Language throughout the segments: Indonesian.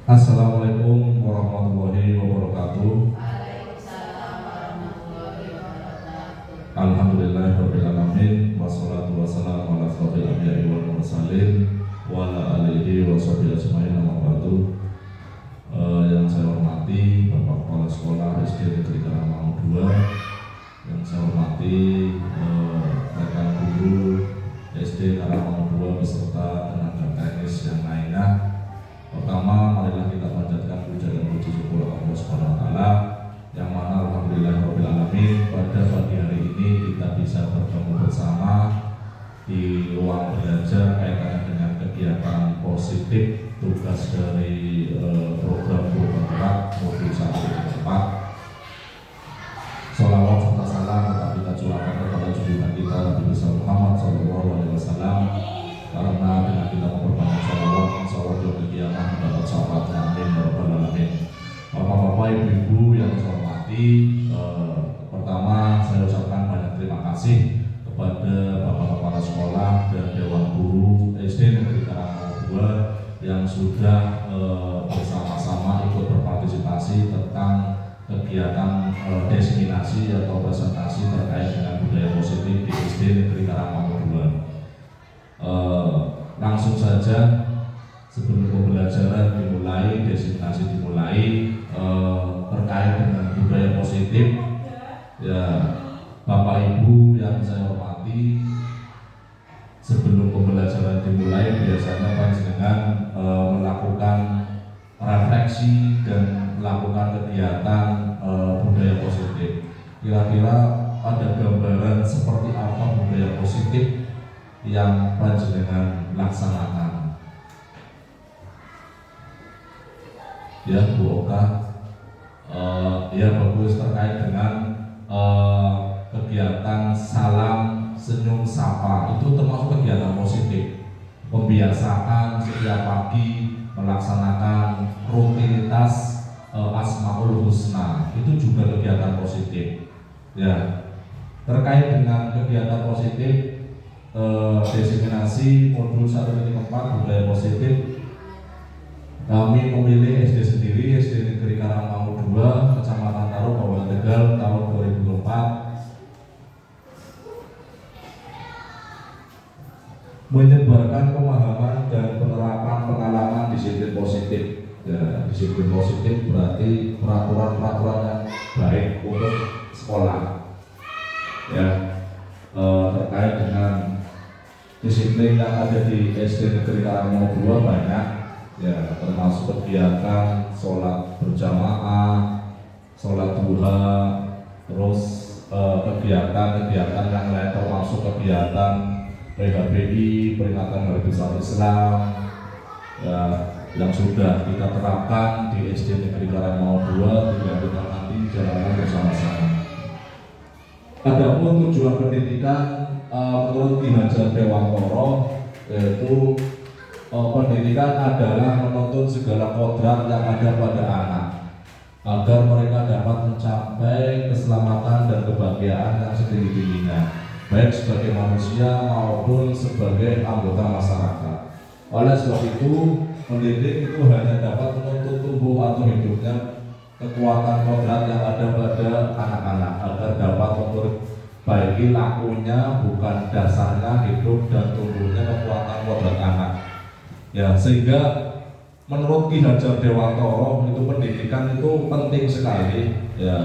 Assalamualaikum warahmatullahi wabarakatuh. Waalaikumsalam warahmatullahi wabarakatuh. Alhamdulillahirabbil alamin wassalatu wassalamu ala asyrofil anbiya'i wal mursalin wa ala alihi wa sahbihi ajmain amma ba'du. Yang saya hormati Bapak Kepala Sekolah SD Negeri Karangmangu 2, yang saya hormati rekan guru SD Karangmangu 2 beserta tenaga teknis yang lainnya. Pertama, marilah kita panjatkan puja dan puji syukur Allah Subhanahu wa taala yang mana alhamdulillahirabbil alamin pada pagi hari ini kita bisa bertemu bersama di ruang belajar kaitannya dengan kegiatan positif tugas dari program guru penggerak modul 1 4. Salawat serta salam tetap kita curahkan kepada junjungan kita Nabi besar Muhammad SAW, karena dengan kita memperbanyak salawat, insyaallah di kiamat mendapat syafaatnya. Amin ya rabbal alamin. Bapak-bapak, ibu-ibu yang saya hormati, pertama saya ucapkan banyak terima kasih kepada Bapak Kepala Sekolah dan Dewan Guru SD Negeri Karangmangu 2 yang sudah bersama-sama ikut berpartisipasi tentang kegiatan diseminasi atau presentasi terkait dengan budaya positif di SD Negeri Karangmangu 2. Langsung saja sebelum pembelajaran dimulai, diseminasi dimulai terkait dengan budaya positif, ya Bapak Ibu yang saya hormati, sebelum pembelajaran dimulai biasanya panjenengan melakukan refleksi dan melakukan kegiatan budaya positif. Kira-kira ada gambaran seperti apa budaya positif yang panjenengan laksanakan? Ya, Bu Oka. Ya, bagus. Terkait dengan kegiatan salam senyum sapa, itu termasuk kegiatan positif. Pembiasaan setiap pagi melaksanakan rutinitas Asmaul Husna, itu juga kegiatan positif. Ya, terkait dengan kegiatan positif diseminasi modul 1-4 budaya positif, kami memilih SD sendiri, SD Negeri Karangmangu 2, Kecamatan Taruh, Kabupaten Tegal, tahun 2004, menyebarkan pemahaman dan penerapan pengalaman disiplin positif. Ya, disiplin positif berarti peraturan-peraturan yang baik untuk sekolah. Ya, terkait dengan disiplin yang ada di SD Negeri Karangmangu 2 banyak, ya, termasuk kegiatan sholat berjamaah, sholat duha, terus kegiatan-kegiatan yang lain termasuk kegiatan PHBI, peringatan Hari Besar Islam, ya, yang sudah kita terapkan di SD Negeri Karangmangu 2, tinggal kita nanti jalankan bersama-sama. Adapun tujuan pendidikan menurut Ki Hajar Dewantara, yaitu pendidikan adalah menuntun segala kodrat yang ada pada anak agar mereka dapat mencapai keselamatan dan kebahagiaan yang setinggi-tingginya, baik sebagai manusia maupun sebagai anggota masyarakat. Oleh sebab itu, pendidik itu hanya dapat menuntun tumbuh atau hidupnya kekuatan kodrat yang ada pada anak-anak agar dapat memperbaiki lakunya, bukan dasarnya hidup dan tumbuhnya kekuatan kodrat anak. Ya, sehingga menurut Ki Hajar Dewantara itu pendidikan itu penting sekali. Ya,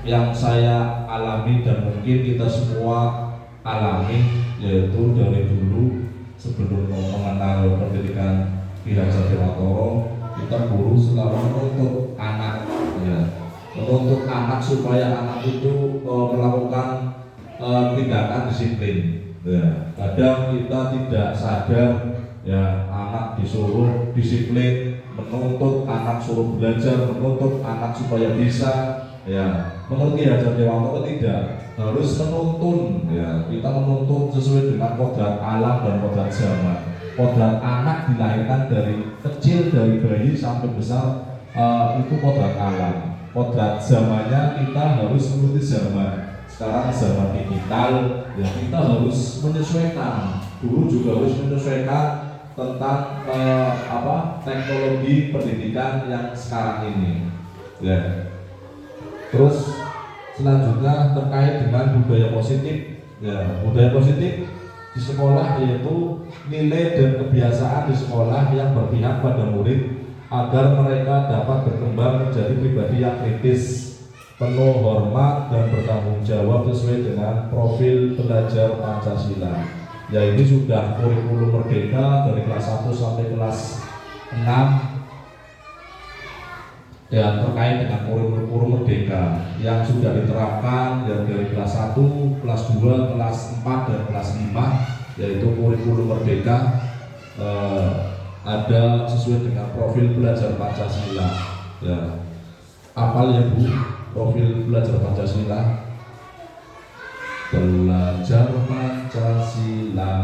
yang saya alami dan mungkin kita semua alami, yaitu dari dulu sebelum mengenal pendidikan Ki Hajar Dewantara, kita guru selalu menuntut anak, ya, menuntut anak supaya anak itu melakukan tindakan disiplin. Ya, kadang kita tidak sadar, ya, anak disuruh disiplin, menuntut anak suruh belajar, menuntut anak supaya bisa. Ya, menurut Ki Hajar Dewantara tidak harus menuntun. Ya, kita menuntun sesuai dengan kodrat alam dan kodrat zaman. Kodrat anak dilahirkan dari kecil, dari bayi sampai besar, itu kodrat alam. Kodrat zamannya kita harus mengikuti zaman. Sekarang zaman digital, ya kita harus menyesuaikan. Guru juga harus menyesuaikan tentang teknologi pendidikan yang sekarang ini. Ya. Terus selanjutnya terkait dengan budaya positif. Ya, budaya positif di sekolah yaitu nilai dan kebiasaan di sekolah yang berpihak pada murid agar mereka dapat berkembang menjadi pribadi yang kritis, penuh hormat dan bertanggung jawab sesuai dengan profil belajar Pancasila. Ya, ini sudah kurikulum merdeka dari kelas 1 sampai kelas 6 dan terkait dengan kurikulum merdeka yang sudah diterapkan dari kelas 1, kelas 2, kelas 4 dan kelas 5, yaitu kurikulum merdeka ada sesuai dengan profil belajar Pancasila. Ya. Apal ya Bu, profil belajar Pancasila. Belajar Pancasila,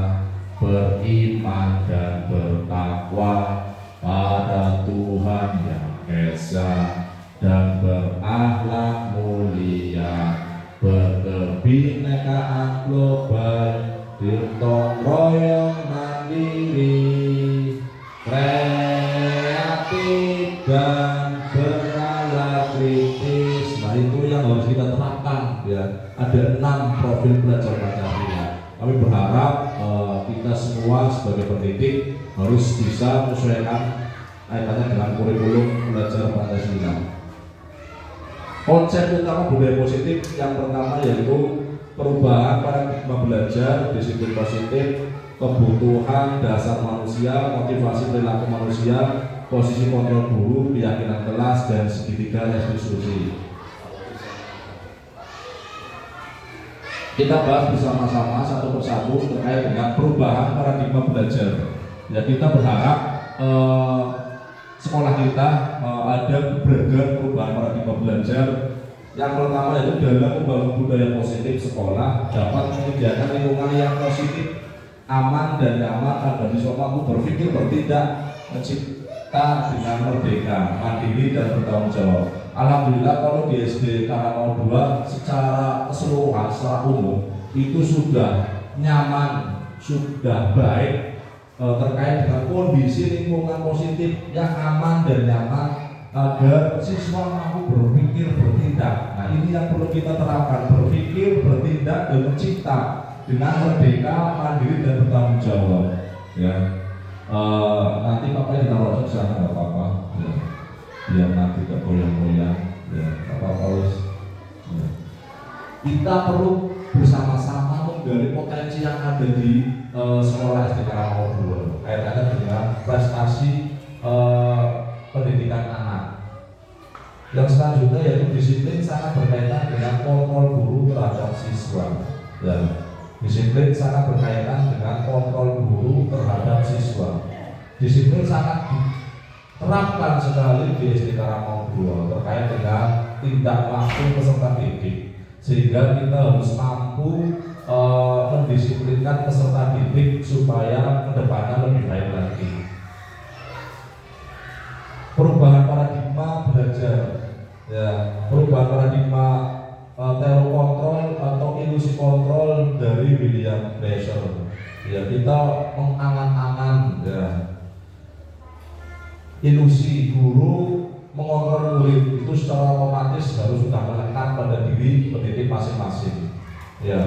beriman dan bertakwa pada Tuhan yang Esa dan berakhlak mulia, berkebinekaan global, gotong royong mandiri, kreatif dan bernalar kritis. Nah, itu yang harus kita terapkan ya. Ada 6 profil belajar Pancasila. Kami berharap kita semua sebagai pendidik harus bisa menyesuaikan kaitannya dengan kurikulum belajar Pancasila. Konsep utama budaya positif yang pertama yaitu perubahan paradigma belajar, disiplin positif, kebutuhan dasar manusia, motivasi perilaku manusia, posisi kontrol guru, keyakinan kelas, dan segitiga restitusi. Kita bahas bersama-sama satu persatu terkait dengan perubahan paradigma belajar. Ya, kita berharap sekolah kita ada beragam perubahan paradigma belajar. Yang pertama yaitu dalam membangun budaya positif sekolah dapat menyediakan lingkungan yang positif, aman dan nyaman agar siswa mampu berpikir, bertindak, mencipta dengan merdeka, mandiri dan bertanggung jawab. Alhamdulillah kalau di SD Karangau 2 secara keseluruhan, secara umum itu sudah nyaman, sudah baik terkait dengan kondisi lingkungan positif yang aman dan nyaman agar siswa mampu berpikir, bertindak. Nah, ini yang perlu kita terapkan, berpikir, bertindak dan mencipta dengan merdeka, mandiri dan bertanggung jawab. Ya, nanti Bapak ditaruh ke sana nggak apa-apa. Ya. Biar nanti gak goyang-goyang, ya apa-apa wis. Ya. Kita perlu bersama-sama menggali potensi yang ada di sekolah SD Karangau 2 kaitannya dengan prestasi pendidikan anak. Yang selanjutnya yaitu disiplin sangat berkaitan dengan kontrol guru terhadap siswa. Ya. Disiplin sangat berkaitan dengan kontrol guru terhadap siswa. Disiplin sangat terapkan sekali di SD Karangau 2 terkait dengan tindak laku peserta didik, sehingga kita harus mampu mendisiplinkan peserta didik supaya kedepannya lebih baik lagi. Perubahan paradigma belajar, ya, perubahan paradigma teror kontrol atau ilusi kontrol dari William Glasser. Ya, kita mengangan-angan ya ilusi guru mengontrol murid itu secara otomatis harus sudah melekat pada diri pendidik masing-masing. Ya,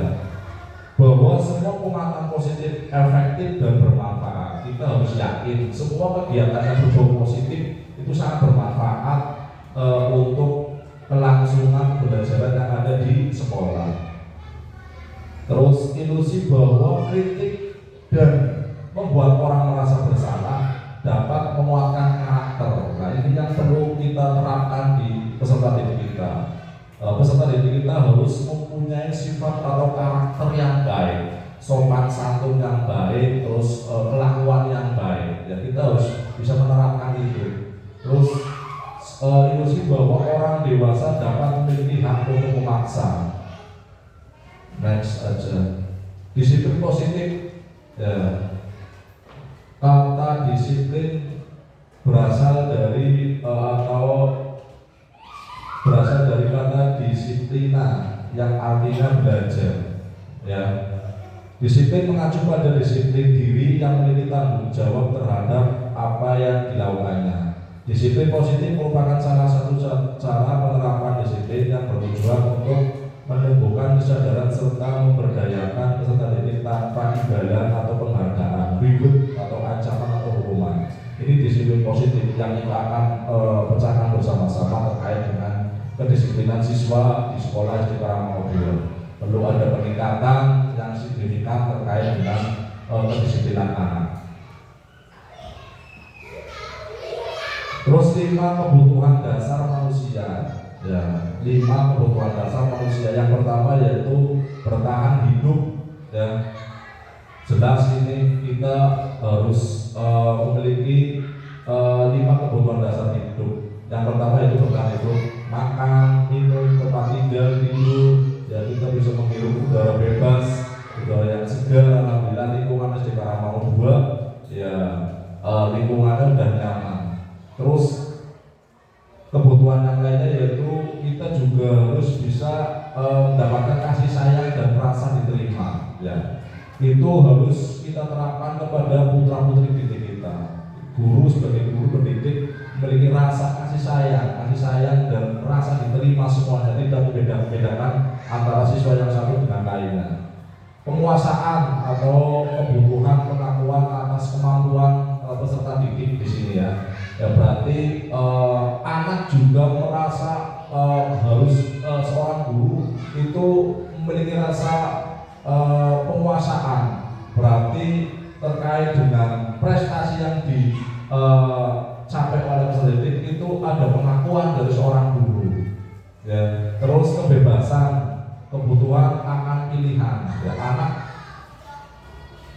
bahwa semua penguatan positif efektif dan bermanfaat. Kita harus yakin semua kegiatan yang berbau positif itu sangat bermanfaat untuk kelangsungan pembelajaran yang ada di sekolah. Terus ilusi bahwa kritik dan membuat orang merasa bersalah dapat menguatkan karakter. Nah, ini yang perlu kita terapkan di peserta didik kita. Peserta didik kita harus mempunyai sifat atau karakter yang baik, sopan santun yang baik, terus kelakuan yang baik. Ya, kita harus bisa menerapkan itu. Terus ilusi bahwa orang dewasa dapat memiliki hak untuk memaksa. Next aja. Disiplin positif. Ya. Kata disiplin berasal dari kata disiplina yang artinya belajar. Ya, Disiplin mengacu pada disiplin diri yang memiliki tanggung jawab terhadap apa yang dilakukannya. Disiplin positif merupakan salah satu cara penerapan disiplin yang bertujuan untuk menumbuhkan kesadaran serta memberdayakan peserta didik tanpa imbalan atau penghargaan, ribut atau ancaman atau hukuman. Ini disiplin positif yang kita akan pecahkan bersama-sama terkait dengan kedisiplinan siswa di sekolah SD Karangmaudio. Perlu ada peningkatan yang signifikan terkait dengan kedisiplinan anak. Terus 5 kebutuhan dasar manusia. Ya, 5 kebutuhan dasar manusia. Yang pertama yaitu bertahan hidup. Ya, jelas ini kita harus memiliki 5 kebutuhan dasar hidup. Yang pertama yaitu bertahan hidup, makan, minum, tempat tinggal, tidur. Ya, kita bisa menghirup udara bebas, udara yang segar. Alhamdulillah lingkungan SD Karangmaudio ya lingkungannya udah nyaman. Terus kebutuhan yang lainnya yaitu kita juga harus bisa mendapatkan kasih sayang dan merasa diterima. Ya, itu harus kita terapkan kepada putra putri didik kita. Guru sebagai guru pendidik memiliki rasa kasih sayang dan merasa diterima semuanya, tidak membedakan antara siswa yang satu dengan lainnya. Penguasaan atau kebutuhan pengakuan atas kemampuan peserta didik di sini ya. Ya berarti anak juga merasa harus seorang guru itu memiliki rasa penguasaan. Berarti terkait dengan prestasi yang dicapai oleh peserta didik itu ada pengakuan dari seorang guru. Ya, terus kebebasan, kebutuhan akan pilihan. Ya, anak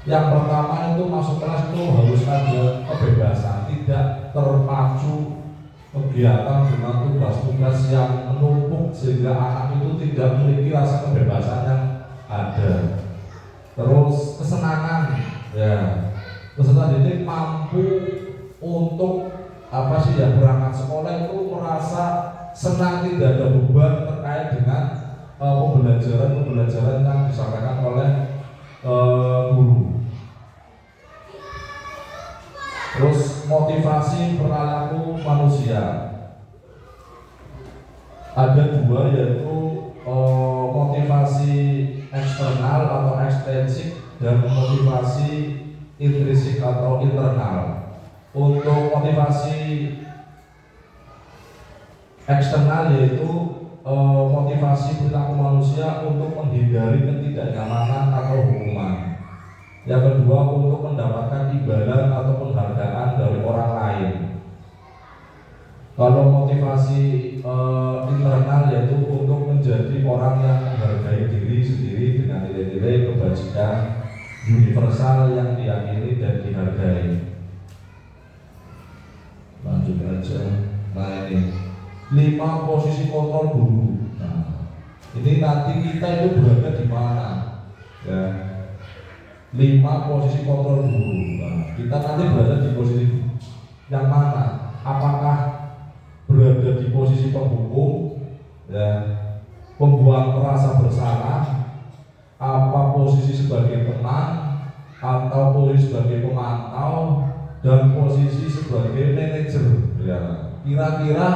yang pertama itu masuk kelas itu harus ada kebebasan, tidak terpacu kegiatan dengan tugas-tugas yang menumpuk sehingga anak itu tidak memiliki rasa kebebasan yang ada. Terus kesenangan, ya peserta didik mampu untuk berangkat sekolah itu merasa senang, tidak ada beban terkait dengan pembelajaran yang disampaikan oleh guru. Terus motivasi perilaku manusia ada 2 yaitu motivasi eksternal atau ekstrinsik dan motivasi intrinsik atau internal. Untuk motivasi eksternal yaitu motivasi perilaku manusia untuk menghindari ketidaknyamanan atau hukuman. Yang kedua untuk mendapatkan imbalan atau penghargaan dari orang lain. Kalau motivasi internal yaitu untuk menjadi orang yang menghargai diri sendiri dengan nilai-nilai kebajikan universal yang diyakini dan dihargai. Lanjut aja. Nah ini 5 posisi kontrol guru. Nah, ini nanti kita itu berada di mana? Ya. 5 posisi kontrol guru. Nah, kita nanti berada di posisi yang mana? Apakah berada di posisi penghukum, ya, pembuat merasa bersalah, apa posisi sebagai teman, atau posisi sebagai pemantau, dan posisi sebagai manajer? Ya, kira-kira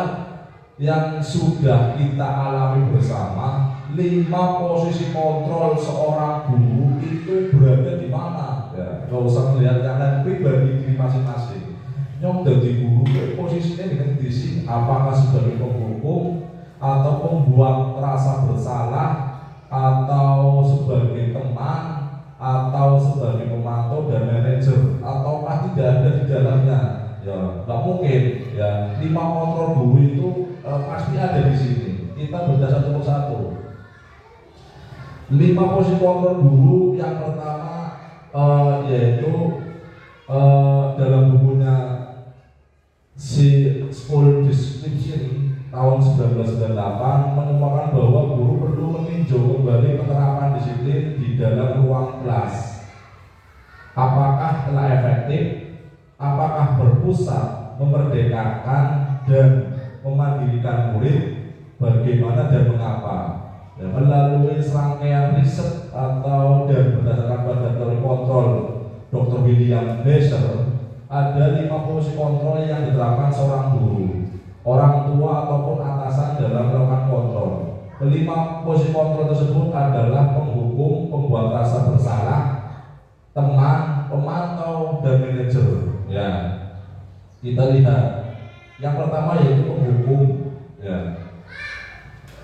yang sudah kita alami bersama 5 posisi kontrol seorang guru itu berada di mana? Ya, nggak usah melihat yang lain, pribadi diri masing-masing. Nyong dari guru posisinya dengan disi, apakah sebagai penghukum atau pembuat rasa bersalah, atau sebagai teman, atau sebagai pemantau dan manajer, ataukah tidak ada di dalamnya? Ya, nggak mungkin. Ya, 5 kontrol guru itu pasti ada di sini. Kita baca satu persatu. 5 posisi kontrol guru yang pertama yaitu dalam bukunya School Description tahun 1998 menemukan bahwa guru perlu meninjau kembali penerapan disiplin di dalam ruang kelas. Apakah telah efektif? Apakah berpusat, memerdekakan dan memandirikan murid? Bagaimana dan mengapa? Ya, melalui serangkaian riset atau dan berdasarkan pada teori kontrol Dr. William Besser, ada 5 fungsi kontrol yang diterapkan seorang guru, orang tua ataupun atasan dalam melakukan kontrol. Kelima fungsi kontrol tersebut adalah penghukum, pembuat rasa bersalah, teman, pemantau, dan manajer. Ya, kita lihat yang pertama yaitu penghukum. Ya.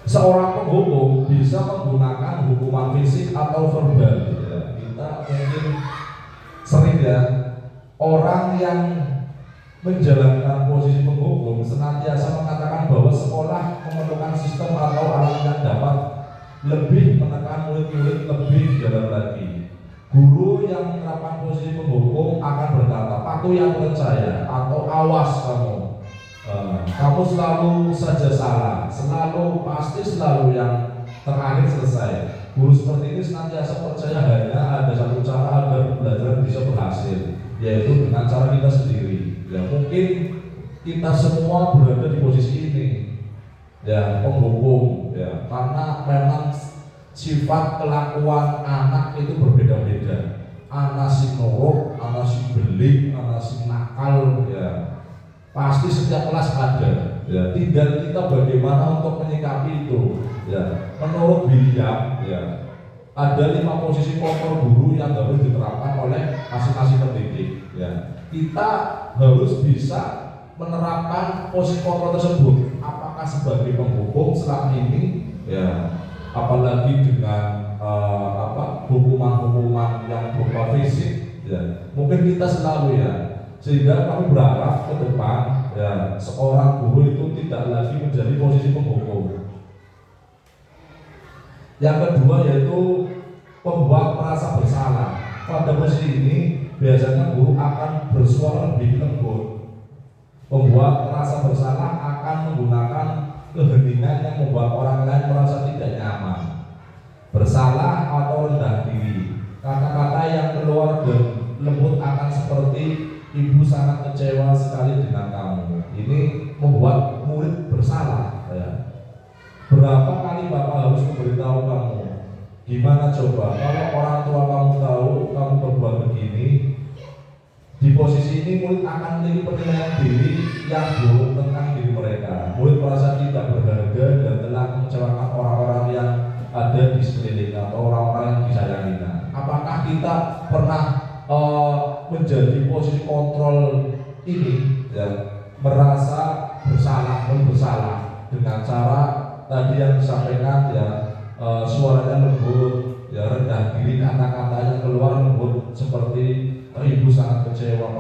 Seorang penghukum bisa menggunakan hukuman fisik atau verbal. Ya, kita mungkin sering ya, orang yang menjalankan posisi penghukum senantiasa mengatakan bahwa sekolah memerlukan sistem atau alat yang dapat lebih menekan murid-murid lebih dalam lagi. Guru yang menerapkan posisi penghukum akan berkata, "Aku yang percaya," atau "Awas kamu. Kamu selalu saja salah, selalu yang terakhir selesai." Guru seperti ini senantiasa percaya hanya ada satu cara agar pembelajaran bisa berhasil, yaitu dengan cara kita sendiri. Ya, mungkin kita semua berada di posisi ini, ya, penghukum, ya, karena memang sifat kelakuan anak itu berbeda-beda. Anak si norok, anak si belik, anak si nakal, ya. Pasti setiap kelas ada, ya. Tinggal kita bagaimana untuk menyikapi itu, ya. Menurut William, ya, ada 5 posisi kontrol guru yang harus diterapkan oleh masing-masing pendidik, ya. Kita harus bisa menerapkan posisi kontrol tersebut. Apakah sebagai penghukum selama ini, ya, apalagi dengan hukuman-hukuman yang berupa fisik, ya. Mungkin kita selalu, ya. Sehingga kami berharap ke depan, ya, seorang guru itu tidak lagi menjadi posisi penghukum. Yang kedua yaitu pembuat merasa bersalah. Pada posisi ini biasanya guru akan bersuara lebih lembut. Pembuat merasa bersalah akan menggunakan keheningan yang membuat orang lain merasa tidak nyaman. Bersalah atau rendah diri. Kata-kata yang keluar dan lembut akan seperti, "Ibu sangat kecewa sekali dengan kamu." Ini membuat murid bersalah, ya. Berapa kali Bapak harus memberitahu kamu? Gimana coba kalau orang tua kamu tahu kamu berbuat begini? Di posisi ini murid akan memiliki penilaian diri yang buruk tentang diri mereka. Murid merasa tidak berharga dan telah mengecewakan orang-orang yang ada di sekelilingnya atau orang-orang yang disayanginya. Apakah kita pernah menjadi posisi kontrol ini, ya, merasa bersalah dengan cara tadi yang disampaikan, ya, suaranya lembut, ya, rendah diri, kata-kata yang keluar lembut seperti, "Ibu sangat kecewa,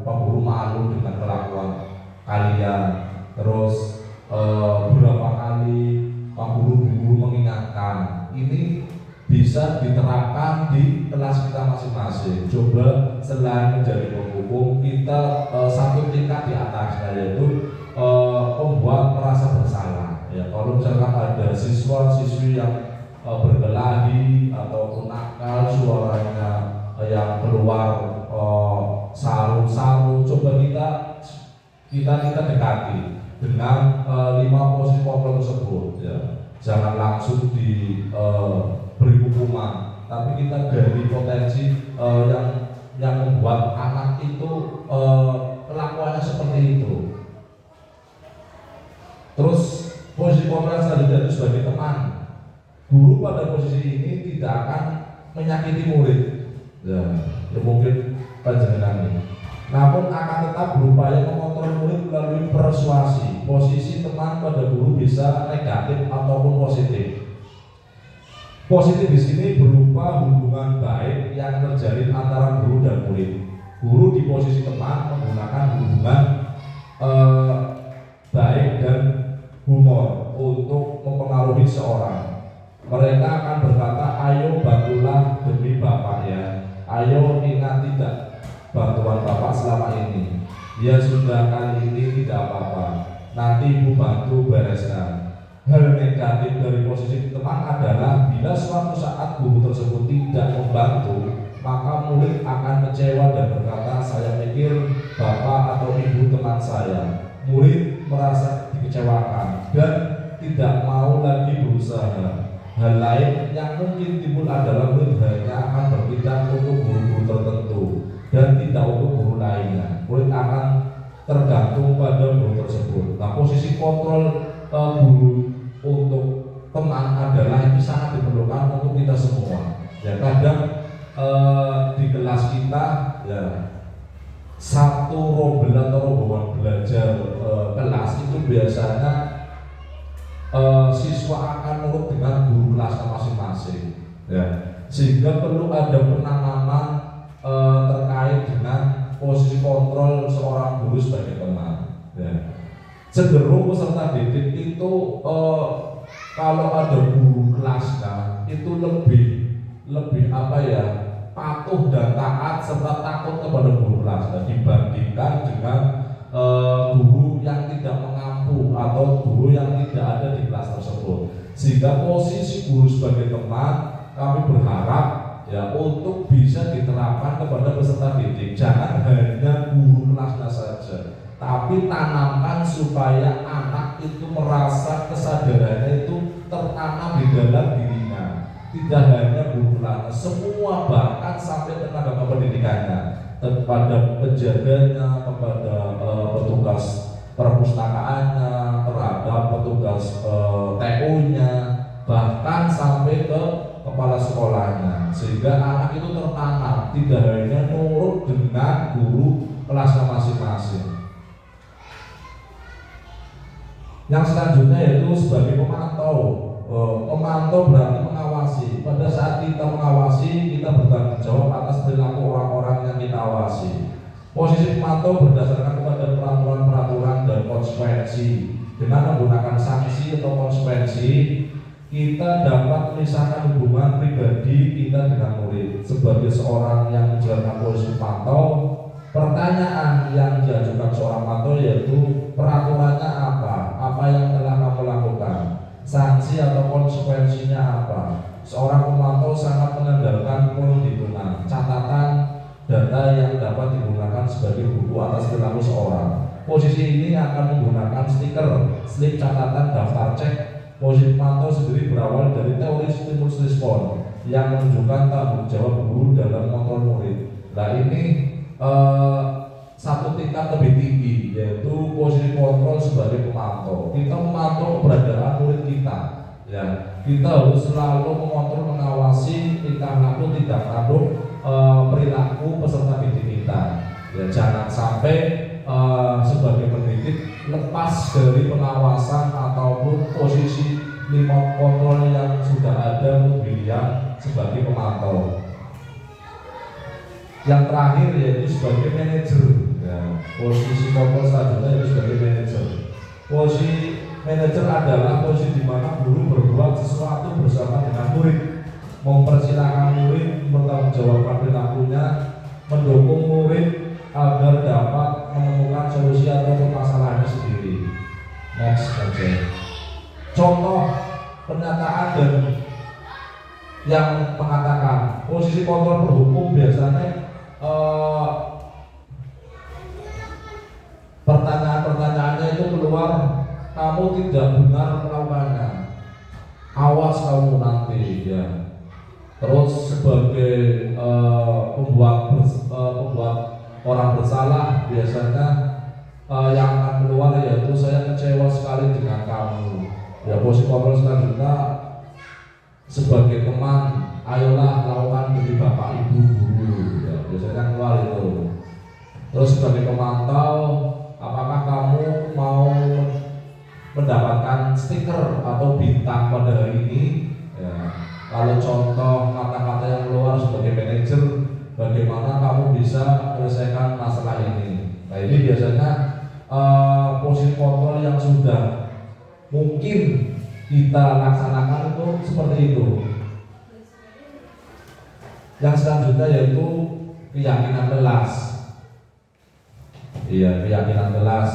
Pak Guru malu dengan kelakuan kalian." Terus beberapa kali Pak Guru mengingatkan. Ini bisa diterapkan di kelas kita masing-masing. Coba selain menjadi penghukum, kita satu tingkat di atasnya, yaitu membuat merasa bersalah. Ya, kalau misalkan ada siswa-siswi yang berkelahi ataupun nakal, suaranya yang keluar saru-saru, coba kita dekati dengan 5 posisi kontrol tersebut, ya. Jangan langsung beri hukuman, tapi kita gali potensi yang membuat anak itu kelakuannya seperti itu. Terus posisi kontrol selanjutnya itu sebagai teman. Guru pada posisi ini tidak akan menyakiti murid, ya mungkin panjenengan ini, namun akan tetap berupaya mengontrol murid melalui persuasi. Posisi teman pada guru bisa negatif ataupun positif. Positif di sini berupa hubungan baik yang terjalin antara guru dan murid. Guru di posisi teman menggunakan hubungan baik dan humor untuk mempengaruhi seorang. Mereka akan berkata, "Ayo bantulah demi Bapak, ya. Ayo ingat tidak bantuan Bapak selama ini. Ya sudah, kali ini tidak apa-apa. Nanti Ibu bantu bereskan." Hal negatif dari posisi teman adalah bila suatu saat guru tersebut tidak membantu, maka murid akan kecewa dan berkata, "Saya pikir Bapak atau Ibu teman saya." Murid merasa dikecewakan dan tidak mau lagi berusaha. Hal lain yang mungkin timbul adalah murid hanya akan berpindah untuk guru-guru tertentu dan tidak untuk guru lainnya. Murid akan tergantung pada guru tersebut. Nah, posisi kontrol guru untuk teman adalah itu sangat diperlukan untuk kita semua. Ya, kadang di kelas kita ya satu rombongan atau rombongan belajar kelas itu biasanya siswa akan nurut dengan guru kelasnya masing-masing, ya. Sehingga perlu ada penanaman terkait dengan posisi kontrol seorang guru sebagai teman, ya. Cenderung peserta didik itu kalau ada guru kelasnya itu lebih apa ya, patuh dan taat serta takut kepada guru kelasnya dibandingkan dengan guru yang tidak mengampu atau guru yang tidak ada di kelas tersebut. Sehingga posisi guru sebagai teman kami berharap ya untuk bisa diterapkan kepada peserta didik. Jangan hanya guru kelasnya saja, tapi tanamkan supaya anak itu merasa kesadarannya itu tertanam di dalam dirinya. Tidak hanya guru kelasnya, semua bahkan sampai tenaga kependidikannya, kepada penjaganya, kepada petugas perpustakaannya, terhadap petugas TU-nya, bahkan sampai ke kepala sekolahnya, sehingga anak itu tertanam tidak hanya nurut dengan guru kelasnya masing-masing. Yang selanjutnya yaitu sebagai pemantau. Pemantau berarti mengawasi. Pada saat kita mengawasi, kita bertanggung jawab atas perilaku orang-orang yang kita awasi. Posisi pemantau berdasarkan kepada peraturan-peraturan dan konsekuensi. Dengan menggunakan sanksi atau konsekuensi, kita dapat memisahkan hubungan pribadi kita dengan murid. Sebagai seorang yang menjalankan posisi pemantau, pertanyaan yang diajukan seorang pemantau yaitu peraturannya apa? Apa yang telah kamu lakukan? Sanksi atau konsekuensinya apa? Seorang pemantau sangat mengandalkan penghitungan, catatan, data yang dapat digunakan sebagai buku atas perilaku seorang. Posisi ini akan menggunakan stiker, slip catatan, daftar cek. Posisi pemantau sendiri berawal dari teori stimulus respon yang menunjukkan tanggung jawab guru dalam mengontrol murid. Nah ini satu tingkat lebih tinggi, yaitu posisi kontrol sebagai pemantau. Kita memantau keberadaan murid kita, ya. Kita harus selalu mengontrol, mengawasi tingkah laku, tidak laku, perilaku peserta didik kita. Ya, jangan sampai sebagai pendidik lepas dari pengawasan ataupun posisi remote kontrol yang sudah ada untuk beliau sebagai pemantau. Yang terakhir yaitu sebagai manajer. Ya, posisi kontrol selanjutnya yaitu sebagai manajer. Posisi manajer adalah posisi di mana guru berbuat sesuatu bersama dengan murid, mempersilahkan murid mempertanggungjawabkan perilakunya, mendukung murid agar dapat menemukan solusi atau permasalahannya sendiri. Next saja. Contoh pernyataan dan yang mengatakan posisi kontrol berhukum biasanya pertanyaan-pertanyaannya itu keluar, kamu tidak benar melakukannya, awas kamu nanti, ya. Terus sebagai pembuat orang bersalah biasanya yang akan keluar yaitu saya kecewa sekali dengan kamu. Ya, posisi kontrol selanjutnya sebagai teman, ayolah lakukan demi bapak ibu guru, ya, biasanya keluar itu. Terus sebagai pemantau, apakah kamu mau mendapatkan stiker atau bintang pada hari ini? Ya. Kalau contoh kata-kata yang keluar sebagai manajer, bagaimana kamu bisa menyelesaikan masalah ini? Nah ini biasanya posisi kontrol yang sudah mungkin kita laksanakan itu seperti itu. Yang selanjutnya yaitu keyakinan kelas. Iya, keyakinan kelas.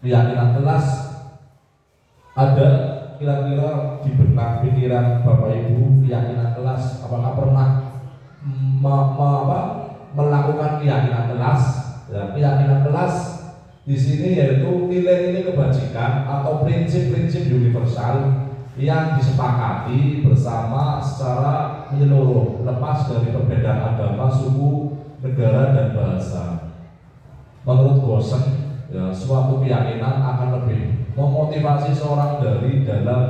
Keyakinan kelas ada kira-kira di benak pikiran Bapak Ibu, keyakinan kelas. Apakah pernah melakukan keyakinan kelas? Ya, keyakinan kelas di sini yaitu nilai-nilai kebajikan atau prinsip-prinsip universal yang disepakati bersama secara menyeluruh, lepas dari perbedaan agama, suku, negara, dan bahasa. Menurut Gosen, ya, suatu keyakinan akan lebih memotivasi seorang dari dalam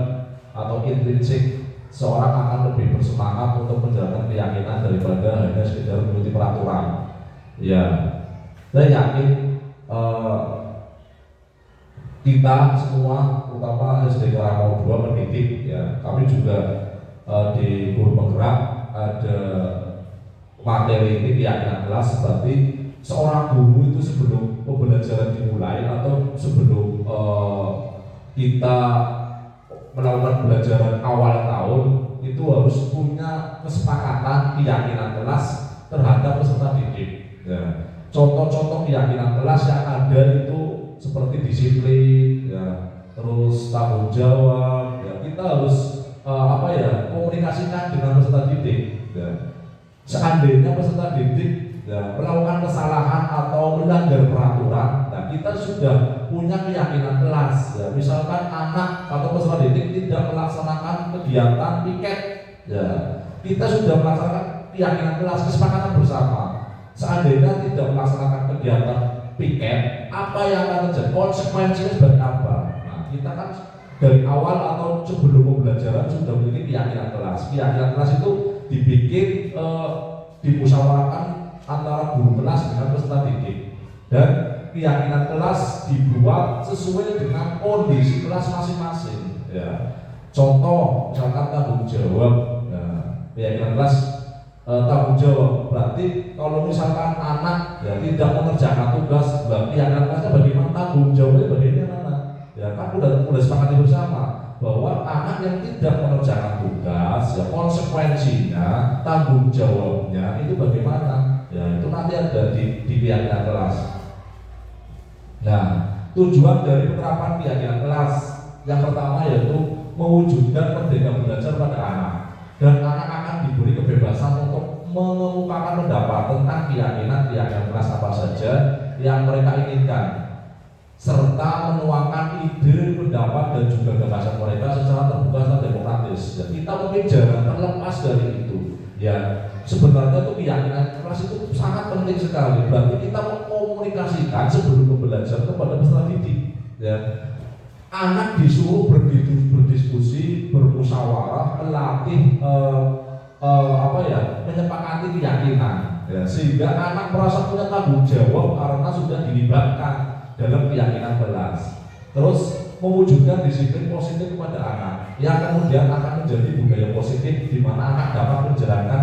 atau intrinsik. Seorang akan lebih bersemangat untuk menjalankan keyakinan daripada hanya sekedar mengikuti peraturan. Ya, saya yakin kita semua, terutama SD Karangau 2 pendidik, ya, kami juga di Guru Penggerak ada materi ini keyakinan kelas. Berarti seorang guru itu sebelum pembelajaran dimulai atau sebelum kita melakukan pembelajaran awal tahun itu harus punya kesepakatan keyakinan kelas terhadap peserta didik. Ya. Contoh-contoh keyakinan kelas yang ada itu seperti disiplin, ya, terus tanggung jawab. Ya, kita harus komunikasikan dengan peserta didik. Ya. Seandainya peserta didik, ya, melakukan kesalahan atau melanggar peraturan, nah kita sudah punya keyakinan kelas. Ya, misalkan anak atau peserta didik tidak melaksanakan kegiatan piket, ya, kita sudah melaksanakan keyakinan kelas, kesepakatan bersama. Seandainya tidak melaksanakan kegiatan piket, apa yang akan terjadi? Konsekuensinya seperti apa? Nah, kita kan dari awal atau sebelum pembelajaran sudah memiliki keyakinan kelas. Keyakinan kelas itu dibikin dimusyawarahkan antara guru kelas dengan peserta didik, dan keyakinan kelas dibuat sesuai dengan kondisi kelas masing-masing. Ya. Contoh, misalkan tanggung jawab. Nah, keyakinan kelas tanggung jawab berarti kalau misalkan anak, ya, tidak mengerjakan tugas, keyakinan kelasnya bagaimana, tanggung jawabnya bagaimana? Ya kan udah sepakati bersama bahwa anak yang tidak mengerjakan tugas, ya, konsekuensinya, tanggung jawabnya itu bagaimana? Ya itu nanti ada di keyakinan kelas. Nah, tujuan dari penerapan keyakinan kelas yang pertama yaitu mewujudkan merdeka belajar pada anak, dan anak akan diberi kebebasan untuk mengemukakan pendapat tentang keyakinan kelas apa saja yang mereka inginkan, serta menuangkan ide, pendapat, dan juga gagasan mereka secara terbuka dan demokratis. Ya, kita mungkin jangan terlepas dari itu. Ya, sebenarnya tuh keyakinan kelas itu sangat penting sekali. Berarti kita mengkomunikasikan sebelum belajar kepada peserta didik. Ya, anak disuruh berdiskusi, bermusyawarah, melatih menyepakati keyakinan, ya, sehingga anak merasa punya tanggung jawab karena sudah dilibatkan dalam keyakinan kelas. Terus mewujudkan disiplin positif kepada anak yang kemudian akan menjadi budaya positif di mana anak dapat menjalankan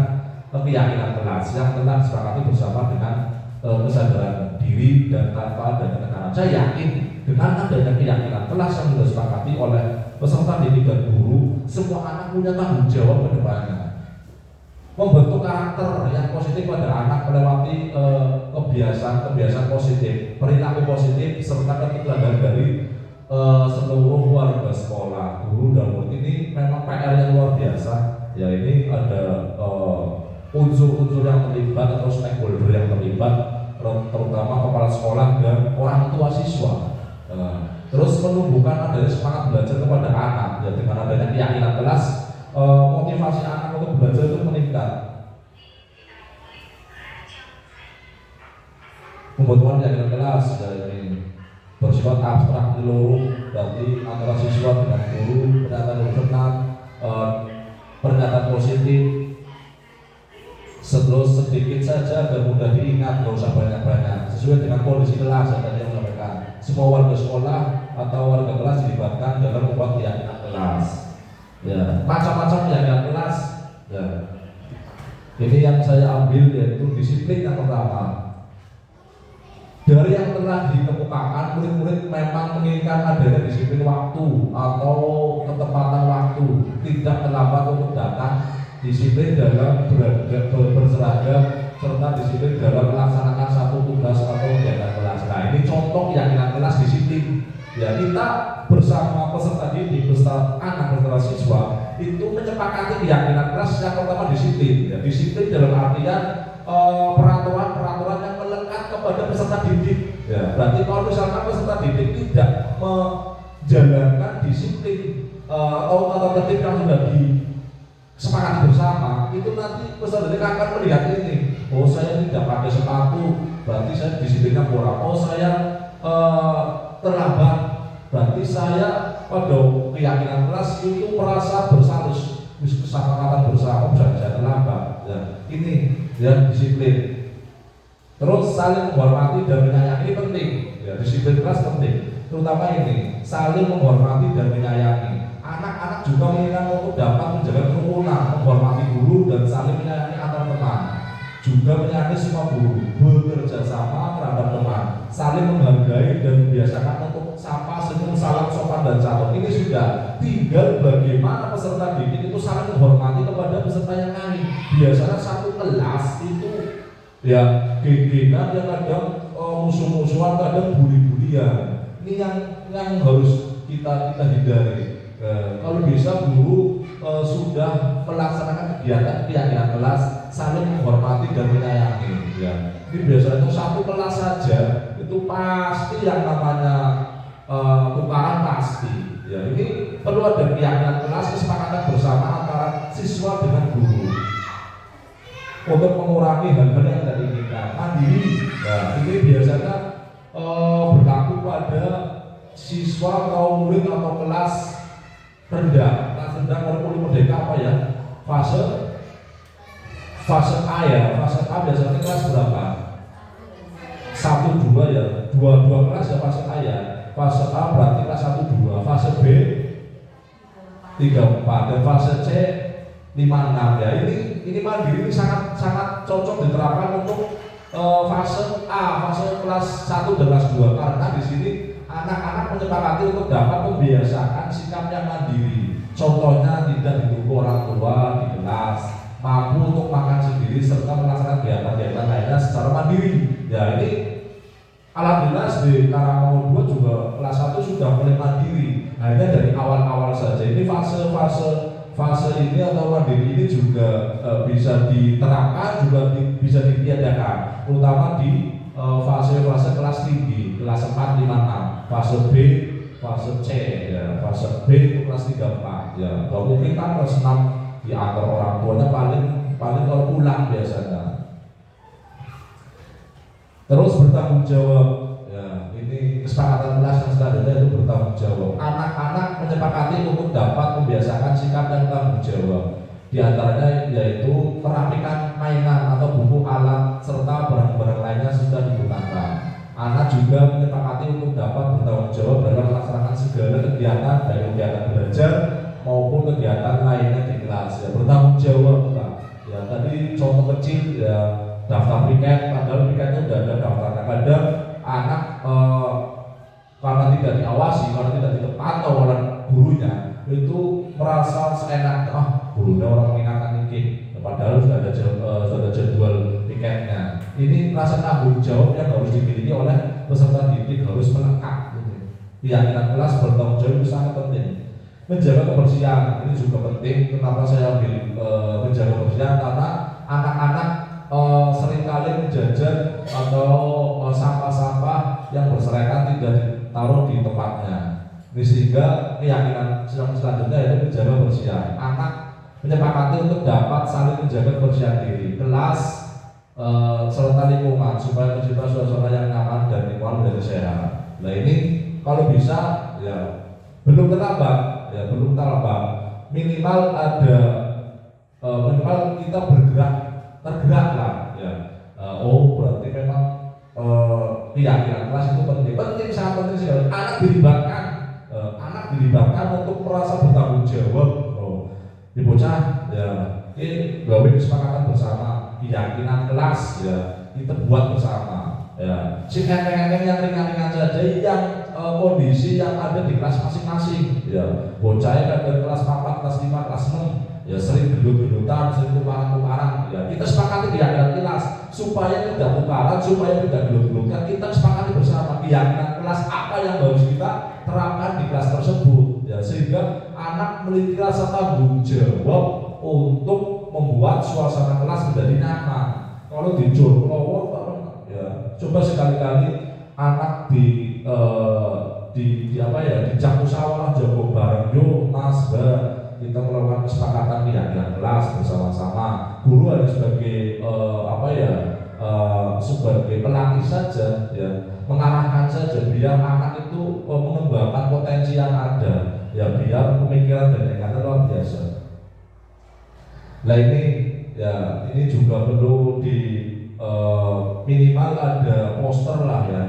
keyakinan kelas yang telah disepakati bersama dengan kesadaran diri dan tanpa adanya tekanan. Saya yakin dengan adanya keyakinan kelas yang sudah disepakati oleh peserta didik dan guru, semua anak punya tanggung jawab ke depannya. Membentuk karakter yang positif pada anak melewati kebiasaan positif, perilaku positif, serta keteladanan dari seluruh warga sekolah, guru dan murid. Ini memang PR yang luar biasa. Ya, ini ada unsur-unsur yang terlibat atau stakeholder yang terlibat, terutama kepala sekolah dan orang tua siswa. Terus menumbuhkan adanya semangat belajar kepada anak. Ya, dengan adanya keyakinan kelas, motivasi anak untuk belajar itu meningkat. Pembentukan keyakinan kelas ini bersifat abstrak menyeluruh, berarti antara siswa dengan guru, pernyataan benar, pernyataan positif, sedikit saja agar mudah diingat, nggak usah banyak-banyak, sesuai dengan kondisi kelas yang tadi yang sampaikan. Semua warga sekolah atau warga kelas dilibatkan dalam membuat keyakinan kelas. Ya, macam-macam keyakinan kelas. Ya, ini yang saya ambil yaitu disiplin yang pertama. Dari yang telah dikemukakan, murid-murid memang menginginkan adanya disiplin waktu atau ketepatan waktu, tidak terlambat untuk datang, disiplin dalam berseragam, serta disiplin dalam melaksanakan satu tugas atau kegiatan kelas. Nah, ini contoh keyakinan kelas disiplin. Ya, kita bersama peserta didik, beserta anak, beserta siswa itu menyepakati keyakinan kelas yang pertama disiplin. Ya, disiplin dalam artian peraturan-peraturan yang melekat kepada peserta didik. Ya, berarti kalau misalkan peserta didik tidak menjalankan disiplin atau tata tertib yang sudah disepakati bersama, itu nanti peserta didik akan melihat ini. Oh, saya tidak pakai sepatu, berarti saya disiplinnya kurang. Oh, saya terlambat, berarti saya pada keyakinan kelas itu merasa bersalah, kesepakatan bersama, saya terlambat. Ya, ini ya disiplin. Terus saling menghormati dan menyayangi ini penting. Ya, disiplin kelas penting. Terutama ini, saling menghormati dan menyayangi. Anak-anak juga menginginkan untuk dapat menjaga kerukunan, menghormati guru dan saling menyayangi antar teman. Juga menyayangi semua guru, bekerja sama terhadap teman, saling menghargai dan membiasakan untuk sapa, senyum, salam, sopan dan santun. Ini sudah. Tinggal bagaimana peserta didik itu saling menghormati kepada peserta yang lain. Biasanya satu kelas itu ya geng-gengan, yang kadang musuh-musuhan, kadang bully-bulian. Ini yang harus kita hindari. Kalau bisa guru sudah melaksanakan kegiatan keyakinan kelas, saling menghormati dan menyayangi. Ya. Ini biasanya satu kelas saja itu pasti yang namanya tukaran pasti. Ya, ini perlu ada keyakinan kelas, kesepakatan bersama antara siswa dengan guru untuk mengurangi hal-hal yang tidak diinginkan. Mandiri, nah, ini biasanya berlaku pada siswa atau murid atau kelas rendah. Kelas rendah kurikulum merdeka apa ya? Fase A ya. Fase A biasanya kelas berapa? 1, 2 ya. Dua kelas ya fase A ya. Fase A berarti kelas 1, 2. Fase B 3, 4 dan fase C 5, 6 ya. Ini mandiri ini sangat cocok diterapkan untuk fase A, fase kelas 1 dan kelas 2, karena di sini anak-anak menyepakati untuk dapat membiasakan sikap yang mandiri. Contohnya tidak ditunggu orang tua di kelas, mampu untuk makan sendiri serta melaksanakan kegiatan-kegiatan lainnya secara mandiri. Ya, ini alhamdulillah di Karangmangu 2 juga kelas 1 sudah mulai mandiri. Hanya dari awal-awal saja. Ini fase ini atau mandiri ini juga bisa diterapkan, juga bisa ditiadakan, terutama di fase-fase kelas tinggi, kelas 4, 5, 6, fase B, fase C, ya, fase B itu kelas 3, 4, ya. Kalau mungkin kan kelas 6 diantar orang tuanya paling kalau pulang biasanya. Terus bertanggung jawab, ya, ini kesepakatan kelas yang selanjutnya itu bertanggung jawab. Anak-anak menyepakati untuk dapat membiasakan sikap dan tanggung jawab. Di antaranya yaitu merapikan mainan atau buku, alat serta barang-barang lainnya sudah digunakan. Anak juga menyepakati untuk dapat bertanggung jawab dalam melaksanakan segala kegiatan, baik kegiatan belajar maupun kegiatan lainnya di kelas. Ya, bertanggung jawab, Pak. Ya, tadi contoh kecil ya, daftar piket, padahal piketnya sudah ada daftarnya. Kadang anak karena tidak diawasi, karena tidak dipantau oleh gurunya, itu merasa seenak, gurunya orang mengingatkan ini, padahal sudah ada jadwal piketnya. Ini rasa tanggung jawab yang harus dimiliki oleh peserta didik, harus melekat. Keyakinan kelas bertanggung jawab itu sangat penting. Menjaga kebersihan ini juga penting. Kenapa saya ambil menjaga kebersihan? Karena anak-anak seringkali menjajan atau sampah-sampah yang berserakan tidak ditaruh di tempatnya. Ini sehingga keyakinan selanjutnya yaitu menjaga kebersihan. Anak menyepakati untuk dapat saling menjaga kebersihan diri, kelas serta lingkungan supaya tercipta suasana yang nyaman dan lingkungan menjadi sehat. Nah, ini kalau bisa ya belum terlambat, minimal ada minimal kita tergerak lah ya. Berarti memang keyakinan kelas itu penting, sangat penting sekali. Anak dilibatkan untuk merasa bertanggung jawab. Di bocah ya, ini gawe kesepakatan bersama, keyakinan kelas ya kita buat bersama ya. Enteng-enteng yang ringan-ringan saja, yang kondisi yang ada di kelas masing-masing ya. Bocah kan dari kelas 4, kelas 5, kelas 6 ya, sering gendut-gendutan, sering tukaran-tukaran ya. Kita sepakati keyakinan kelas supaya tidak tukaran, supaya tidak gendut-gendutkan. Kita sepakati bersama keyakinan kelas apa yang harus kita terapkan di kelas tersebut ya, sehingga anak memiliki rasa tanggung jawab untuk membuat suasana kelas menjadi nyaman. Kalau dijor ya, coba sekali-kali anak di apa ya, dijak musyawarah jago bareng, yuk mas kita melakukan kesepakatan keyakinan kelas bersama-sama. Guru hanya sebagai apa ya, sebagai pelatih saja ya, mengarahkan saja biar anak itu mengembangkan potensi yang ada ya, biar pemikiran dan ingatannya luar biasa. Nah ini juga perlu di minimal ada poster lah ya,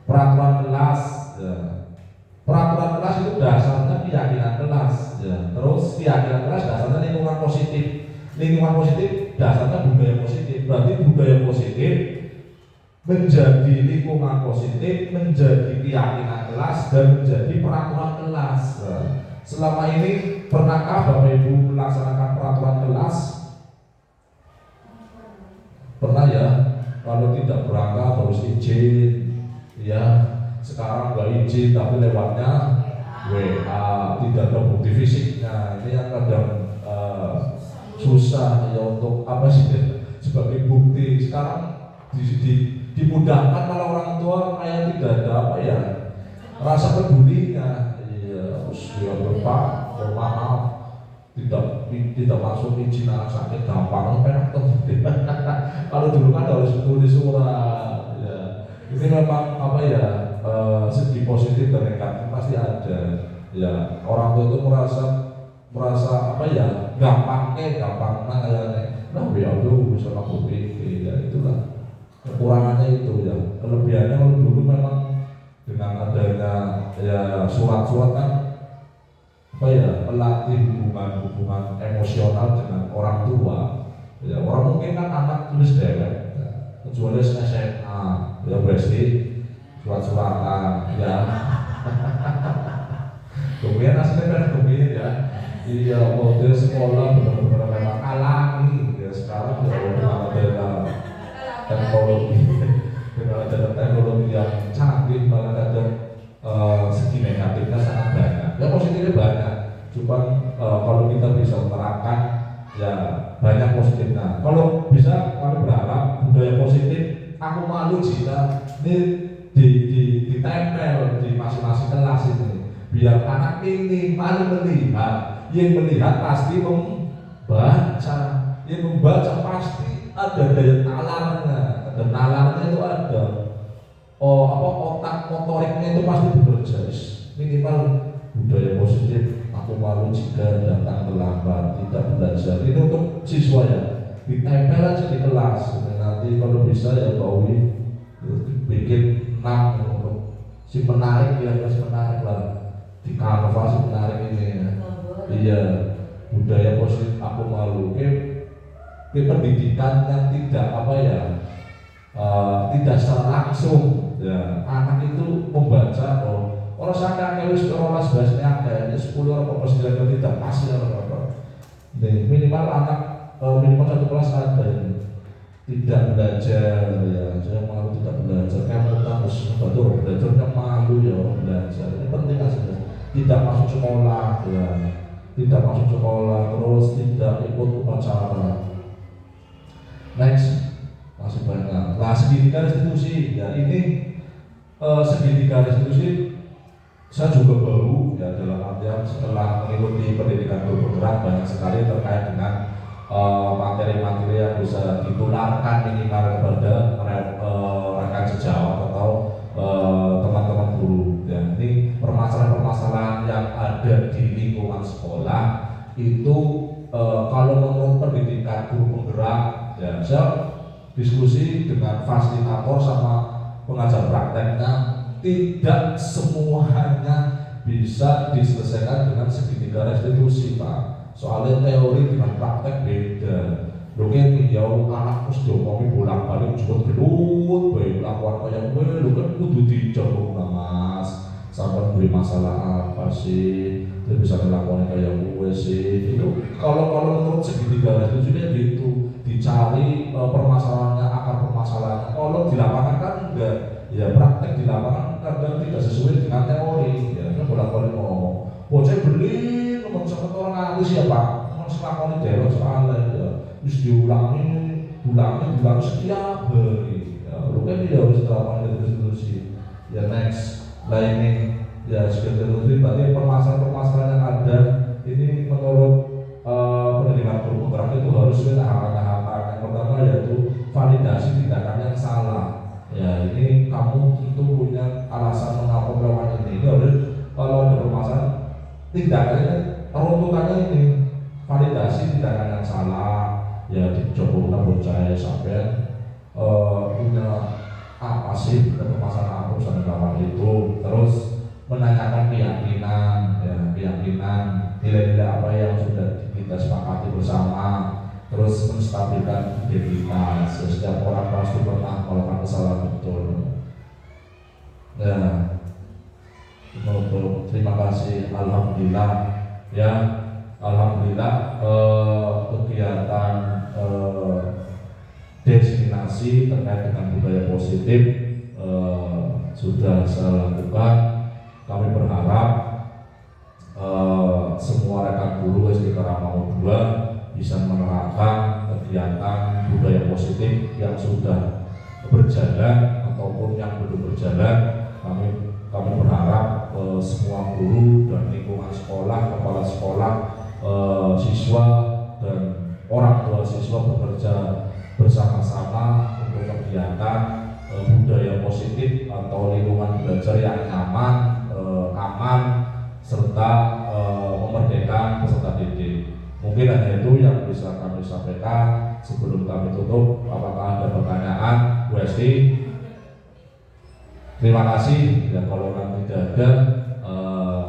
peraturan kelas ya. Peraturan kelas itu dasarnya keyakinan kelas ya. Terus keyakinan kelas dasarnya lingkungan positif. Lingkungan positif dasarnya budaya positif. Berarti budaya positif menjadi lingkungan positif, menjadi keyakinan kelas, dan menjadi peraturan kelas. Nah, selama ini pernahkah Bapak Ibu melaksanakan peraturan kelas? Pernah ya? Kalau tidak berangkat harus izin ya. Sekarang nggak izin tapi lewatnya WA, tidak ada bukti fisiknya. Ini yang kadang susah ya untuk apa sih sebagai bukti. Sekarang dimudahkan kalau orang tua kayak tidak ada apa ya, rasa pedulinya. Iya, harus dia berpak, maaf, tidak masuk izin anak sakit gampang, enak tuh. Kalau dulu kan harus tulis surat. Ya. Ini memang apa ya, segi positif dan negatif pasti ada. Ya, orang tua itu merasa apa ya, gampang kayaknya. Nah, biar dulu bisa aku pikir, ya itulah kekurangannya itu ya. Kelebihannya kalau dulu memang dengan adanya ya surat-surat kan apa ya, melatih hubungan emosional dengan orang tua. Ya, orang mungkin kan anak tulis dewek, ya. Kecuali SMA, ya berarti surat-suratan ya. Kemudian aslinya kan kemudian ya, iya model sekolah benar-benar memang alami ya. Sekarang ya dengan adanya teknologi, dengan adanya teknologi yang canggih, malah kadang segi negatifnya sangat banyak. Ya positifnya banyak, cuman kalau kita bisa menerapkan ya banyak positifnya. Kalau bisa kami berharap budaya positif aku malu jika ini ditempel di masing-masing kelas ini, biar anak ini malu melihat, yang melihat pasti membaca, yang membaca pasti ada daya nalarnya, dan nalarnya itu ada otak motoriknya itu pasti bekerja. Minimal budaya positif aku malu jika datang terlambat, tidak belajar. Ini untuk siswa ya, ditempel aja di kelas. Nanti kalau bisa ya Bawi bikin 6 untuk si menarik ya, si menarik lah di Canva, si menarik ini ya. Iya, budaya positif aku malu. Ke pendidikan yang tidak apa ya, tidak secara langsung ya, anak itu membaca orang saya wis kerolas bahasanya kayaknya 10 orang apa tidak pasti apa. Minimal anak minimal satu kelas ada ini tidak belajar ya, saya malu tidak belajar. Kamu harus betul belajarnya malu ya, belajar ini penting aslinya. Tidak masuk sekolah ya, tidak masuk sekolah, terus tidak ikut upacara. Next, masih banyak. Nah, segitiga restitusi ya, ini segitiga restitusi saya juga baru ya, dalam artian setelah mengikuti pendidikan guru bergerak banyak sekali terkait dengan materi-materi yang bisa ditularkan minimal kepada rekan sejawat atau teman-teman guru. Ya, ini permasalahan-permasalahan yang ada di lingkungan sekolah itu kalau menurut pendidikan guru penggerak ya, saya diskusi dengan fasilitator sama pengajar prakteknya, tidak semuanya bisa diselesaikan dengan segitiga restitusi Pak. Soalnya teori dengan praktek beda. Mungkin ya anak terus diomongi bolak-balik cukup gelut, baik lakukan kayak gue, lu kan kudu dicoba Mas. Sampai beri masalah apa sih? Dia bisa melakukan kayak gue sih. Itu kalau menurut segitiga restitusi gitu, dicari permasalahannya, akar permasalahannya. Kalau di lapangan kan enggak, ya praktek di lapangan kadang tidak sesuai dengan teori. Ya kan bolak-balik ngomong, bocah beli ngomong sama orang ahli siapa? Ngomong selakoni delok soalnya ya, terus diulangi setiap hari. Ya, lu kan dia harus terapkan restitusi. Ya next, nah ini ya sudah terjadi. Berarti permasalahan-permasalahan yang ada ini menurut pendidikan guru penggerak itu harus tahapan-tahapan. Yang pertama yaitu validasi tindakan yang salah. Ya ini kamu itu punya alasan mengapa melakukan ini. Ini harus kalau ada permasalahan tindakannya, runtutannya ini validasi tindakan yang salah. Ya dicoba bocah sampai punya apa sih permasalahan apa urusan kawan itu, terus menanyakan keyakinan, ya keyakinan nilai-nilai apa yang sudah kita sepakati bersama, terus menstabilkan identitas. Setiap orang pasti pernah melakukan kesalahan, betul. Ya, terima kasih, alhamdulillah ya, alhamdulillah kegiatan destinasi terkait dengan budaya positif sudah saya lakukan. Kami berharap semua rekan guru SD Karangmangu 2 bisa menerapkan kegiatan budaya positif yang sudah berjalan ataupun yang belum berjalan. Kami berharap semua guru dan lingkungan sekolah, kepala sekolah, siswa dan orang tua siswa bekerja bersama-sama untuk kegiatan budaya positif atau lingkungan belajar yang nyaman, aman, serta memerdekakan peserta didik. Mungkin hanya itu yang bisa kami sampaikan sebelum kami tutup. Apakah ada pertanyaan, Bu Esti? Terima kasih. Ya kalau nanti tidak ada,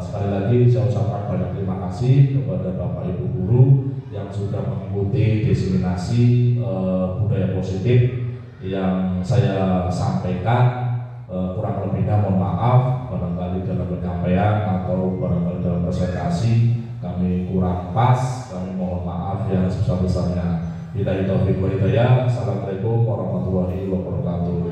sekali lagi saya ucapkan banyak terima kasih kepada Bapak Ibu guru yang sudah mengikuti diseminasi budaya positif yang saya sampaikan. Kurang lebihnya mohon maaf, barangkali dalam penyampaian atau barangkali dalam presentasi kami kurang pas, kami mohon maaf yang sebesar-besarnya. Billahi taufiq wal hidayah. Assalamualaikum warahmatullahi wabarakatuh.